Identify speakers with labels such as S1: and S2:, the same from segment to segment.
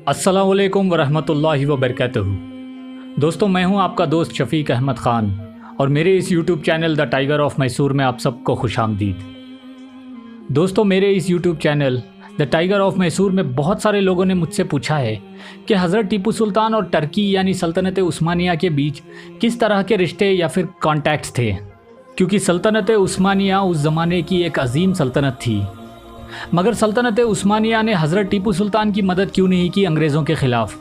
S1: अस्सलामुअलैकुम वरहमतुल्लाहि वबरकातुहू। दोस्तों, मैं हूं आपका दोस्त शफीक अहमद ख़ान और मेरे इस YouTube channel the tiger of Mysore में आप सबको खुशामदीद। दोस्तों, मेरे इस YouTube channel the tiger of Mysore में बहुत सारे लोगों ने मुझसे पूछा है कि हज़रत टीपू सुल्तान और टर्की यानी सल्तनत उस्मानिया के बीच किस तरह के रिश्ते या फिर कॉन्टैक्ट्स थे, क्योंकि सल्तनत उस्मानिया उस ज़माने की एक अजीम सल्तनत थी। मगर सल्तनत उस्मानिया ने हज़रत टीपू सुल्तान की मदद क्यों नहीं की अंग्रेज़ों के ख़िलाफ़,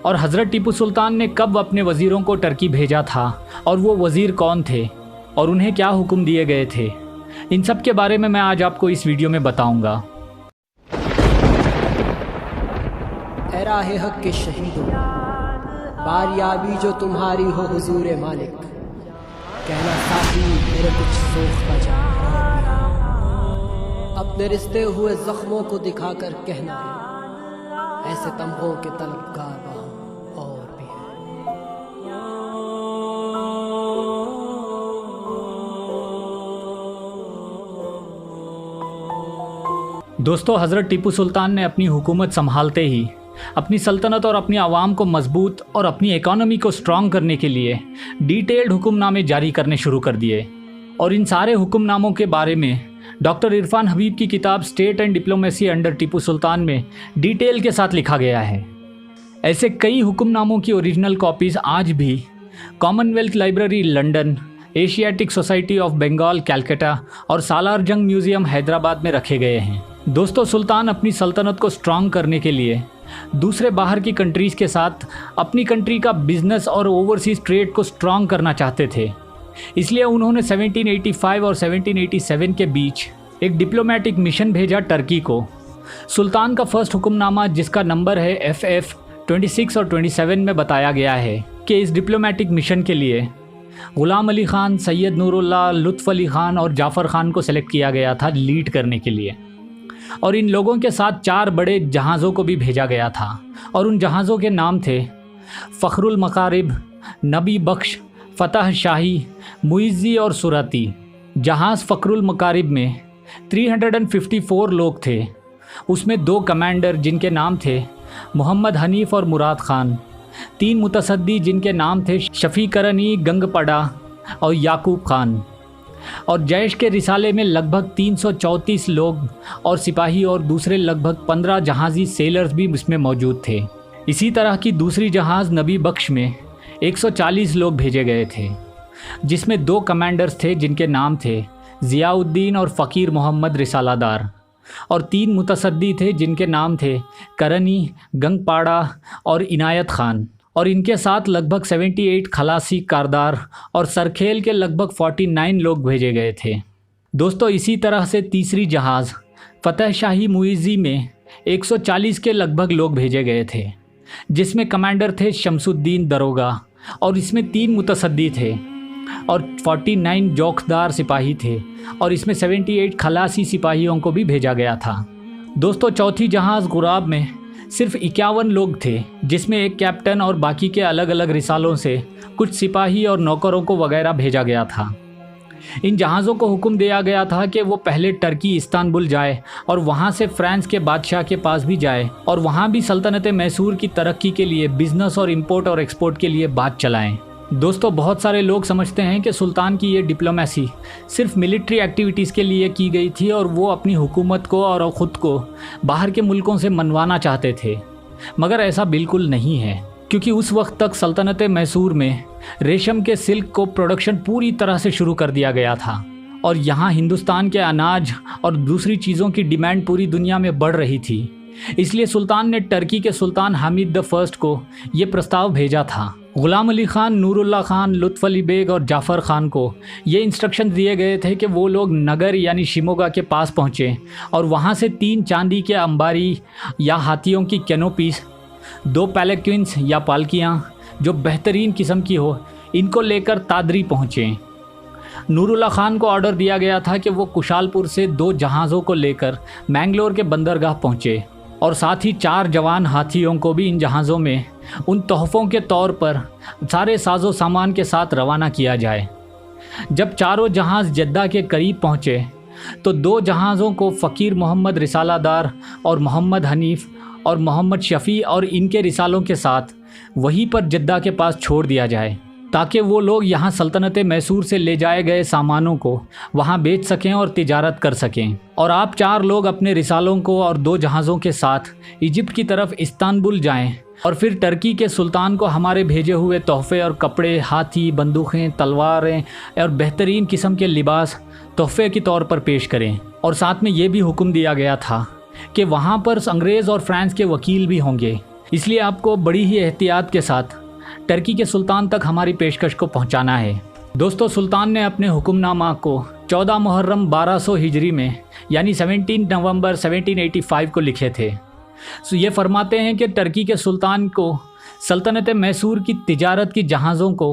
S1: और हज़रत टीपू सुल्तान ने कब अपने वज़ीरों को टर्की भेजा था और वो वज़ीर कौन थे और उन्हें क्या हुक्म दिए गए थे, इन सब के बारे में मैं आज आपको इस वीडियो में बताऊंगा।
S2: ए राहे हक के शहीदों, बारियाबी जो तुम्हारी हो हुजूर मालिक, कहना साथी मेरे कुछ सोखता जा, अपने रिश्ते हुए जख्मों को दिखाकर कहना है, ऐसे तमगों के तलबगार वहाँ और भी
S1: हैं। दोस्तों, हज़रत टीपू सुल्तान ने अपनी हुकूमत संभालते ही अपनी सल्तनत और अपनी आवाम को मजबूत और अपनी इकॉनमी को स्ट्रॉन्ग करने के लिए डिटेल्ड हुक्मनामे जारी करने शुरू कर दिए, और इन सारे हुक्मनामों के बारे में डॉक्टर इरफान हबीब की किताब state and diplomacy under Tipu Sultan में डिटेल के साथ लिखा गया है। ऐसे कई हुक्मनामों की ओरिजिनल कॉपीज़ आज भी Commonwealth library London, Asiatic society of Bengal Calcutta और सालार जंग म्यूज़ियम हैदराबाद में रखे गए हैं। दोस्तों, सुल्तान अपनी सल्तनत को स्ट्रॉन्ग करने के लिए दूसरे बाहर की कंट्रीज़ के साथ अपनी कंट्री का बिजनेस और ओवरसीज़ ट्रेड को स्ट्रॉन्ग करना चाहते थे। इसलिए उन्होंने 1785 और 1787 के बीच एक डिप्लोमेटिक मिशन भेजा टर्की को। सुल्तान का फर्स्ट हुक्मनामा, जिसका नंबर है FF 26 और 27 में बताया गया है कि इस डिप्लोमेटिक मिशन के लिए ग़ुलाम अली ख़ान, सैयद नूरुल्लाह, लुत्फ़ अली ख़ान और जाफ़र ख़ान को सेलेक्ट किया गया था लीड करने के लिए, और इन लोगों के साथ 4 बड़े जहाज़ों को भी भेजा गया था, और उन जहाज़ों के नाम थे फ़ख्रुल मकारिब, नबी बख्श, फ़तह शाही, मुइज़्ज़ी और सुरती। जहाज़ फ़ख्रुल मकारिब में 354 लोग थे, उसमें 2 कमांडर जिनके नाम थे मोहम्मद हनीफ़ और मुराद ख़ान, 3 मुतसद्दी जिनके नाम थे शफ़ीकरनी, गंगपड़ा और याकूब ख़ान, और जैश के रिसाले में लगभग 334 लोग और सिपाही और दूसरे लगभग 15 जहाज़ी सेलर्स भी उसमें मौजूद थे। इसी तरह की दूसरी जहाज़ नबी बख्श में 140 लोग भेजे गए थे, जिसमें 2 कमांडर्स थे जिनके नाम थे ज़ियाउद्दीन और फ़कीर मोहम्मद रिसालादार, और 3 मुतसद्दी थे जिनके नाम थे करनी, गंगपाड़ा और इनायत ख़ान, और इनके साथ लगभग 78 खलासी कारदार और सरखेल के लगभग 49 लोग भेजे गए थे। दोस्तों, इसी तरह से तीसरी जहाज़ फ़तह शाही मुइज़्ज़ी में 140 के लगभग लोग भेजे गए थे, जिसमें कमांडर थे शमसुद्दीन दरोगा, और इसमें 3 मुतसद्दी थे और 49 जोखदार सिपाही थे, और इसमें 78 खलासी सिपाहियों को भी भेजा गया था। दोस्तों, चौथी जहाज़ गुराब में सिर्फ 51 लोग थे, जिसमें एक कैप्टन और बाकी के अलग अलग रिसालों से कुछ सिपाही और नौकरों को वगैरह भेजा गया था। इन जहाज़ों को हुक्म दिया गया था कि वो पहले टर्की इस्तांबुल जाए और वहाँ से फ्रांस के बादशाह के पास भी जाए, और वहाँ भी सल्तनत मैसूर की तरक्की के लिए बिज़नेस और इंपोर्ट और एक्सपोर्ट के लिए बात चलाएं। दोस्तों, बहुत सारे लोग समझते हैं कि सुल्तान की ये डिप्लोमेसी सिर्फ मिलिट्री एक्टिविटीज़ के लिए की गई थी और वो अपनी हुकूमत को और ख़ुद को बाहर के मुल्कों से मनवाना चाहते थे, मगर ऐसा बिल्कुल नहीं है, क्योंकि उस वक्त तक सल्तनत मैसूर में रेशम के सिल्क को प्रोडक्शन पूरी तरह से शुरू कर दिया गया था, और यहाँ हिंदुस्तान के अनाज और दूसरी चीज़ों की डिमांड पूरी दुनिया में बढ़ रही थी। इसलिए सुल्तान ने टर्की के सुल्तान हामिद द फर्स्ट को ये प्रस्ताव भेजा था। ग़ुलाम अली ख़ान, नूरुल्लाह ख़ान, लुत्फ़ अली बेग और जाफ़र ख़ान को ये इंस्ट्रक्शन दिए गए थे कि वो लोग नगर यानी शिमोगा के पास पहुँचें और वहाँ से 3 चांदी के अंबारी या हाथियों की कैनोपीस, 2 पैलेक्विन्स या पालकियाँ जो बेहतरीन किस्म की हो, इनको लेकर तादरी पहुँचें। नूरुल्लाह ख़ान को ऑर्डर दिया गया था कि वो कुशालपुर से 2 जहाज़ों को लेकर मैंगलोर के बंदरगाह पहुँचे, और साथ ही 4 जवान हाथियों को भी इन जहाज़ों में उन तोहफ़ों के तौर पर सारे साजो सामान के साथ रवाना किया जाए। जब चारों जहाज़ जद्दा के करीब पहुँचे तो 2 जहाज़ों को फ़कीर मोहम्मद रिसालादार और मोहम्मद हनीफ़ और मोहम्मद शफ़ी और इनके रिसालों के साथ वहीं पर जद्दा के पास छोड़ दिया जाए, ताकि वो लोग यहाँ सल्तनत मैसूर से ले जाए गए सामानों को वहाँ बेच सकें और तिजारत कर सकें। और आप 4 लोग अपने रिसालों को और 2 जहाज़ों के साथ इजिप्ट की तरफ इस्तांबुल जाएं और फिर टर्की के सुल्तान को हमारे भेजे हुए तोहफ़े और कपड़े, हाथी, बंदूकें, तलवारें और बेहतरीन किस्म के लिबास तोहफ़े के तौर पर पेश करें। और साथ में ये भी हुक्म दिया गया था कि वहाँ पर अंग्रेज़ और फ्रांस के वकील भी होंगे, इसलिए आपको बड़ी ही एहतियात के साथ टर्की के सुल्तान तक हमारी पेशकश को पहुँचाना है। दोस्तों, सुल्तान ने अपने हुक्मनामा को 14 मुहर्रम 1200 हिजरी में यानी 17 नवंबर 1785 को लिखे थे। ये फरमाते हैं कि टर्की के सुल्तान को सल्तनत मैसूर की तिजारत की जहाज़ों को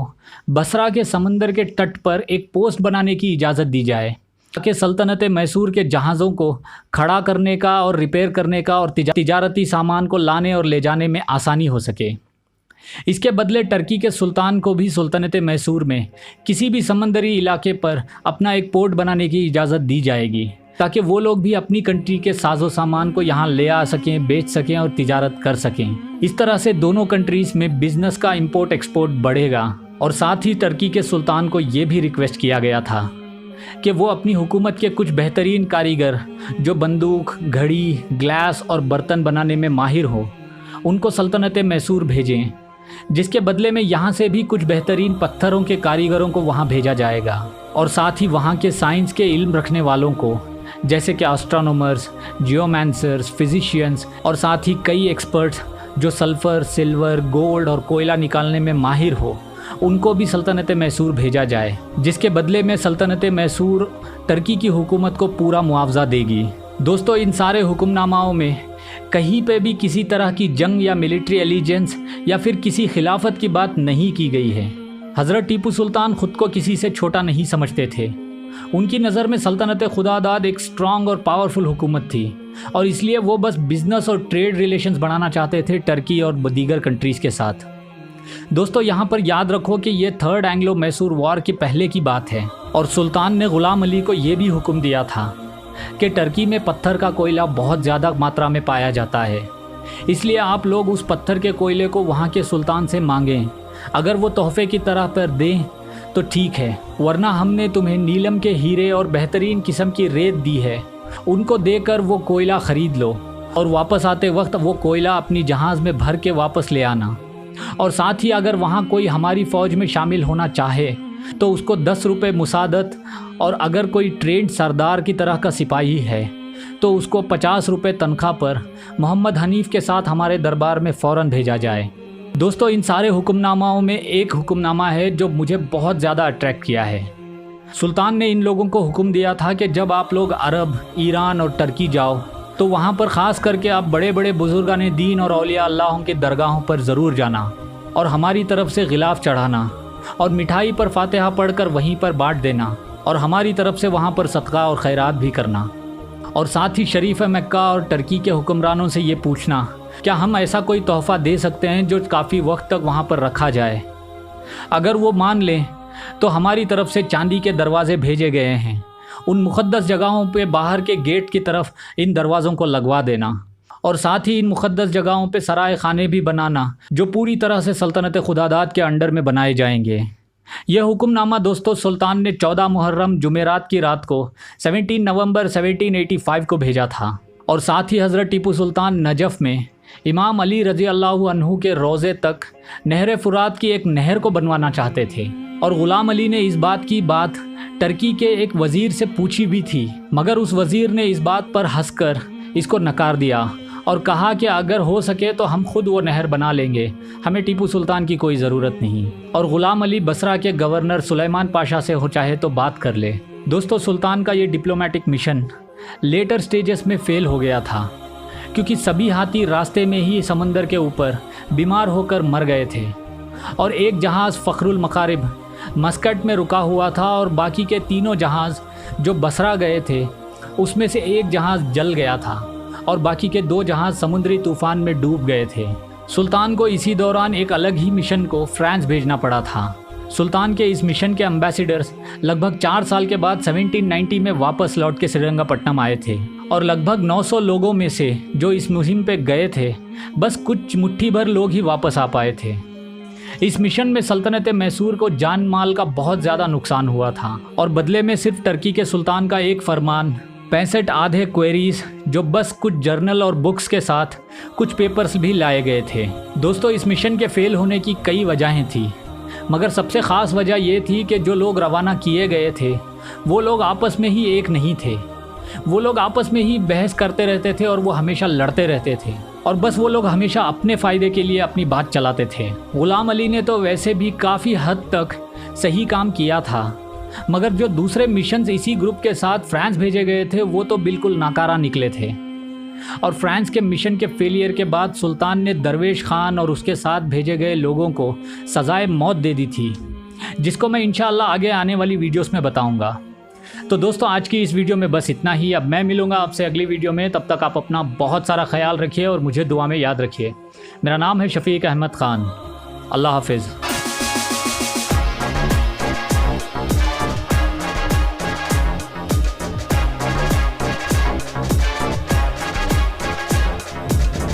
S1: बसरा के समंदर के तट पर एक पोस्ट बनाने की इजाज़त दी जाए, ताकि सल्तनत मैसूर के जहाज़ों को खड़ा करने का और रिपेयर करने का और तिजारती सामान को लाने और ले जाने में आसानी हो सके। इसके बदले टर्की के सुल्तान को भी सल्तनत मैसूर में किसी भी समंदरी इलाके पर अपना एक पोर्ट बनाने की इजाज़त दी जाएगी, ताकि वो लोग भी अपनी कंट्री के साजो सामान को यहाँ ले आ सकें, बेच सकें और तिजारत कर सकें। इस तरह से दोनों कंट्रीज़ में बिज़नेस का इंपोर्ट एक्सपोर्ट बढ़ेगा। और साथ ही टर्की के सुल्तान को ये भी रिक्वेस्ट किया गया था कि वो अपनी हुकूमत के कुछ बेहतरीन कारीगर जो बंदूक, घड़ी, ग्लास और बर्तन बनाने में माहिर हो, उनको सल्तनत मैसूर भेजें, जिसके बदले में यहाँ से भी कुछ बेहतरीन पत्थरों के कारीगरों को वहाँ भेजा जाएगा। और साथ ही वहाँ के साइंस के इल्म रखने वालों को, जैसे कि एस्ट्रोनॉमर्स, जियोमैंसर्स, फिजिशियंस और साथ ही कई एक्सपर्ट्स जो सल्फ़र, सिल्वर, गोल्ड और कोयला निकालने में माहिर हो, उनको भी सल्तनत मैसूर भेजा जाए, जिसके बदले में सल्तनत मैसूर टर्की की हुकूमत को पूरा मुआवजा देगी। दोस्तों, इन सारे हुक्मनामाओं में कहीं पे भी किसी तरह की जंग या मिलिट्री एलिजेंस या फिर किसी खिलाफत की बात नहीं की गई है। हज़रत टीपू सुल्तान ख़ुद को किसी से छोटा नहीं समझते थे। उनकी नज़र में सल्तनत खुदादाद एक स्ट्रॉन्ग और पावरफुल हुकूमत थी, और इसलिए वो बस बिज़नेस और ट्रेड रिलेशंस बढ़ाना चाहते थे टर्की और दीगर कंट्रीज़ के साथ। दोस्तों, यहाँ पर याद रखो कि ये 3rd एंग्लो मैसूर वॉर के पहले की बात है, और सुल्तान ने ग़ुलाम अली को ये भी हुक्म दिया था कि टर्की में पत्थर का कोयला बहुत ज़्यादा मात्रा में पाया जाता है, इसलिए आप लोग उस पत्थर के कोयले को वहाँ के सुल्तान से मांगें। अगर वो तोहफ़े की तरह पर दें तो ठीक है, वरना हमने तुम्हें नीलम के हीरे और बेहतरीन किस्म की रेत दी है, उनको देकर वो कोयला ख़रीद लो और वापस आते वक्त वो कोयला अपनी जहाज़ में भर के वापस ले आना। और साथ ही अगर वहाँ कोई हमारी फ़ौज में शामिल होना चाहे तो उसको 10 रुपये मुसादत, और अगर कोई ट्रेंड सरदार की तरह का सिपाही है तो उसको 50 रुपये तनख्वाह पर मोहम्मद हनीफ़ के साथ हमारे दरबार में फ़ौरन भेजा जाए। दोस्तों, इन सारे हुक्मनामाओं में एक हुक्मनामा है जो मुझे बहुत ज़्यादा अट्रैक्ट किया है। सुल्तान ने इन लोगों को हुक्म दिया था कि जब आप लोग अरब, ईरान और टर्की जाओ तो वहाँ पर ख़ास करके आप बड़े बड़े बुजुर्गान दीन और औलिया अल्लाहों के दरगाहों पर ज़रूर जाना और हमारी तरफ से गिलाफ़ चढ़ाना और मिठाई पर फातिहा पढ़कर वहीं पर बांट देना, और हमारी तरफ से वहाँ पर सदका और खैरात भी करना। और साथ ही शरीफ मक्का और टर्की के हुक्मरानों से ये पूछना क्या हम ऐसा कोई तोहफ़ा दे सकते हैं जो काफ़ी वक्त तक वहाँ पर रखा जाए। अगर वो मान लें तो हमारी तरफ से चांदी के दरवाज़े भेजे गए हैं, उन मुक़द्दस जगहों पे बाहर के गेट की तरफ इन दरवाज़ों को लगवा देना, और साथ ही इन मुक़द्दस जगहों पे सराय खाने भी बनाना जो पूरी तरह से सल्तनत खुदादाद के अंडर में बनाए जाएंगे। यह हुक्मनामा दोस्तों सुल्तान ने 14 मुहर्रम जुमेरात की रात को 17 नवंबर 1785 को भेजा था, और साथ ही हज़रत टीपू सुल्तान नजफ़ में इमाम अली रज़ी अल्लाह अन्हु के रोज़े तक नहर फ़ुरात की एक नहर को बनवाना चाहते थे। और ग़ुलाम अली ने इस बात की बात टर्की के एक वज़ीर से पूछी भी थी, मगर उस वज़ीर ने इस बात पर हंसकर इसको नकार दिया और कहा कि अगर हो सके तो हम खुद वो नहर बना लेंगे, हमें टीपू सुल्तान की कोई ज़रूरत नहीं। और ग़ुलाम अली बसरा के गवर्नर सुलेमान पाशा से हो चाहे तो बात कर ले। दोस्तों, सुल्तान का ये डिप्लोमेटिक मिशन लेटर स्टेजेस में फ़ेल हो गया था, क्योंकि सभी हाथी रास्ते में ही समंदर के ऊपर बीमार होकर मर गए थे, और एक जहाज़ फ़खरुल मकारिब मस्कट में रुका हुआ था, और बाकी के 3 जहाज़ जो बसरा गए थे उसमें से एक जहाज़ जल गया था और बाकी के 2 जहाज़ समुद्री तूफ़ान में डूब गए थे। सुल्तान को इसी दौरान एक अलग ही मिशन को फ्रांस भेजना पड़ा था। सुल्तान के इस मिशन के एम्बेसडर्स लगभग 4 साल के बाद 1790 में वापस लौट के श्रीरंगपट्टनम आए थे, और लगभग 900 लोगों में से जो इस मुहिम पे गए थे, बस कुछ मुट्ठी भर लोग ही वापस आ पाए थे। इस मिशन में सल्तनत मैसूर को जान माल का बहुत ज़्यादा नुकसान हुआ था और बदले में सिर्फ टर्की के सुल्तान का एक फरमान, 65 आधे क्वेरीज, जो बस कुछ जर्नल और बुक्स के साथ कुछ पेपर्स भी लाए गए थे। दोस्तों, इस मिशन के फेल होने की कई वजहें थी, मगर सबसे ख़ास वजह ये थी कि जो लोग रवाना किए गए थे वो लोग आपस में ही एक नहीं थे। वो लोग आपस में ही बहस करते रहते थे और वो हमेशा लड़ते रहते थे और बस वो लोग हमेशा अपने फ़ायदे के लिए अपनी बात चलाते थे। गुलाम अली ने तो वैसे भी काफ़ी हद तक सही काम किया था, मगर जो दूसरे मिशंस इसी ग्रुप के साथ फ्रांस भेजे गए थे वो तो बिल्कुल नाकारा निकले थे। और फ्रांस के मिशन के फेलियर के बाद सुल्तान ने दरवेश खान और उसके साथ भेजे गए लोगों को सजाए मौत दे दी थी, जिसको मैं इंशाअल्लाह आगे आने वाली वीडियोस में बताऊंगा। तो दोस्तों, आज की इस वीडियो में बस इतना ही। अब मैं मिलूंगा आपसे अगली वीडियो में। तब तक आप अपना बहुत सारा ख्याल रखिए और मुझे दुआ में याद रखिए। मेरा नाम है शफीक अहमद ख़ान। अल्लाह हाफिज़।